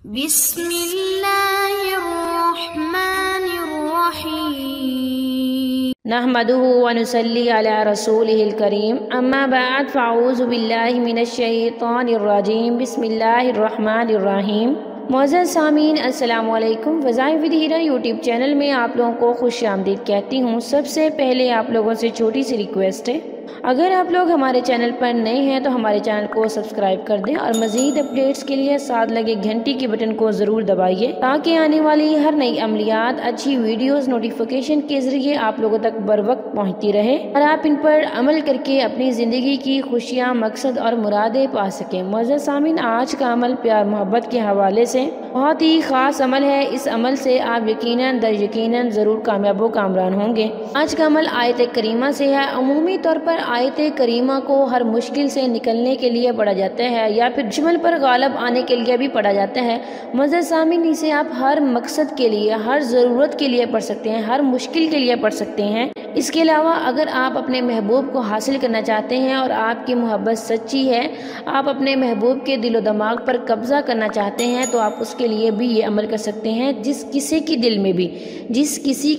बिस्मिल्लाहिर्रहमानिर्रहीम नहमदुहु व नुसल्ली अला रसूलिहिल करीम अम्मा बअद फ़अऊज़ु बिल्लाहि मिनश शैतानिर रजीम बिस्मिल्लाहिर्रहमानिर्रहीम। मोअज़्ज़ज़ सामीन अस्सलामु अलैकुम। फ़ज़ाइल विद हीरा यूट्यूब चैनल में आप लोगों को खुश आमदीद कहती हूँ। सबसे पहले आप लोगों से छोटी सी रिक्वेस्ट है, अगर आप लोग हमारे चैनल पर नए हैं तो हमारे चैनल को सब्सक्राइब कर दें और मज़ीद अपडेट्स के लिए साथ लगे घंटी के बटन को ज़रूर दबाइए ताकि आने वाली हर नई अमलियात, अच्छी वीडियोस नोटिफिकेशन के ज़रिए आप लोगों तक बर वक्त पहुँचती रहे और आप इन पर अमल करके अपनी ज़िंदगी की खुशियाँ, मकसद और मुरादें पा सकें। मुअज़्ज़ज़ सामीन, आज का अमल प्यार मोहब्बत के हवाले से बहुत ही ख़ास अमल है। इस अमल से आप यकीनन दर यकीनन ज़रूर कामयाब व कामरान होंगे। आज का अमल आयत करीमा से है। अमूमी तौर पर आयत करीमा को हर मुश्किल से निकलने के लिए पढ़ा जाता है या फिर दुश्मन पर गालिब आने के लिए भी पढ़ा जाता है। मुअज़्ज़ज़ सामीन, इसे आप हर मकसद के लिए, हर ज़रूरत के लिए पढ़ सकते हैं, हर मुश्किल के लिए पढ़ सकते हैं। इसके अलावा अगर आप अपने महबूब को हासिल करना चाहते हैं और आपकी मोहब्बत सच्ची है, आप अपने महबूब के दिलो दिमाग पर कब्ज़ा करना चाहते हैं, तो आप उसके लिए भी ये अमल कर सकते हैं। जिस किसी के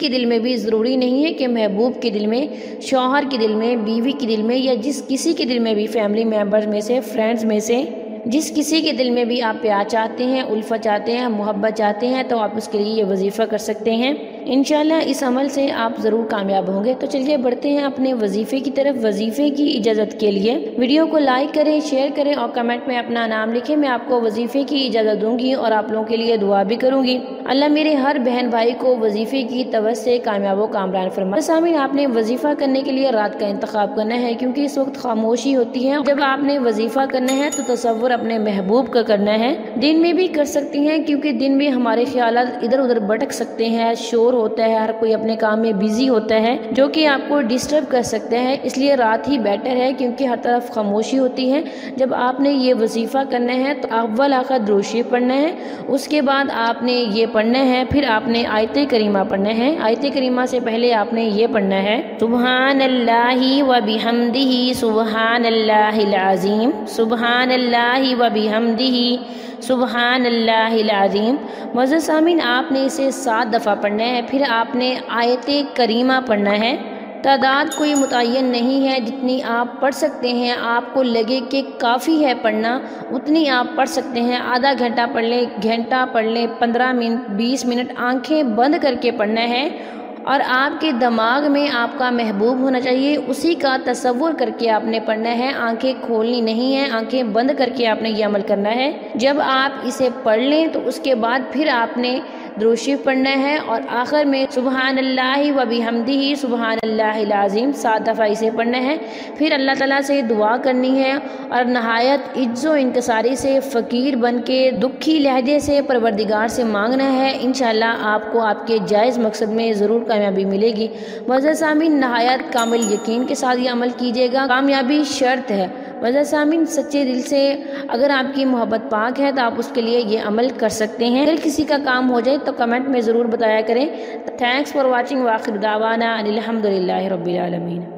दिल में भी ज़रूरी नहीं है कि महबूब के दिल में, शौहर के दिल में, बीवी के दिल में या जिस किसी के दिल में भी, फैमिली मेम्बर्स में से, फ्रेंड्स में से जिस किसी के दिल में भी आप प्यार चाहते हैं, उल्फत चाहते हैं, मोहब्बत चाहते हैं, तो आप उसके लिए ये वजीफ़ा कर सकते हैं। इंशाल्लाह इस अमल से आप ज़रूर कामयाब होंगे। तो चलिए बढ़ते हैं अपने वजीफ़े की तरफ। वजीफ़े की इजाज़त के लिए वीडियो को लाइक करें, शेयर करें और कमेंट में अपना नाम लिखें। मैं आपको वजीफ़े की इजाज़त दूंगी और आप लोगों के लिए दुआ भी करूंगी। अल्लाह मेरे हर बहन भाई को वजीफ़े की तवज्जो से कामयाब व कामरान फरमाए। सामीन, आपने वजीफ़ा करने के लिए रात का इंतखाब करना है क्योंकि इस वक्त खामोशी होती है। जब आपने वजीफ़ा करना है तो तसव्वुर अपने महबूब का करना है। दिन में भी कर सकती हैं क्योंकि दिन में हमारे ख्यालात इधर उधर भटक सकते हैं, शोर होता है, हर कोई अपने काम में बिजी होता है जो कि आपको डिस्टर्ब कर सकते हैं। इसलिए रात ही बेटर है क्योंकि हर तरफ खामोशी होती है। जब आपने ये वजीफ़ा करना है तो अव्वल आखिर दुरूद शरीफ पढ़ना है, उसके बाद आपने ये पढ़ना है, फिर आपने आयत करीमा पढ़ना है। आयत करीमा से पहले आपने ये पढ़ना है, सुब्हानल्लाहि व बिहम्दिही सुब्हानल्लाहिल अज़ीम, सुब्हानल्लाहि व बिहम्दिही सुब्हानल्लाहिल अज़ीम। मुअज़्ज़ज़ सामीन, आपने इसे 7 दफ़ा पढ़ना है। फिर आपने आयत करीमा पढ़ना है। तादाद कोई मुतय्यन नहीं है, जितनी आप पढ़ सकते हैं, आपको लगे कि काफ़ी है पढ़ना उतनी आप पढ़ सकते हैं। आधा घंटा पढ़ लें, घंटा पढ़ लें, 15 मिनट, 20 मिनट आंखें बंद करके पढ़ना है और आपके दिमाग में आपका महबूब होना चाहिए, उसी का तसव्वुर करके आपने पढ़ना है। आंखें खोलनी नहीं है, आंखें बंद करके आपने ये अमल करना है। जब आप इसे पढ़ लें तो उसके बाद फिर आपने दुरूद शरीफ पढ़ना है और आखिर में सुब्हानल्लाहि व बिहम्दिही सुब्हानल्लाहिल अज़ीम 7 दफ़ा इसे पढ़ना है। फिर अल्लाह ताला से दुआ करनी है और नहायत इज्जो इंकसारी से, फ़कीर बन के, दुखी लहजे से परवरदिगार से मांगना है। इंशाअल्लाह आपको आपके जायज़ मकसद में ज़रूर कामयाबी मिलेगी। मुअज़्ज़ज़ सामीन, नहायत कामिल यकीन के साथ ये अमल कीजिएगा। कामयाबी शर्त है। मुअज़्ज़ज़ सामीन, सच्चे दिल से अगर आपकी मोहब्बत पाक है तो आप उसके लिए ये अमल कर सकते हैं। अगर किसी का काम हो जाए तो कमेंट में ज़रूर बताया करें। Thanks for watching. व आखिर दावाना अनिल हम्दुलिल्लाहि रब्बिल आलमीन।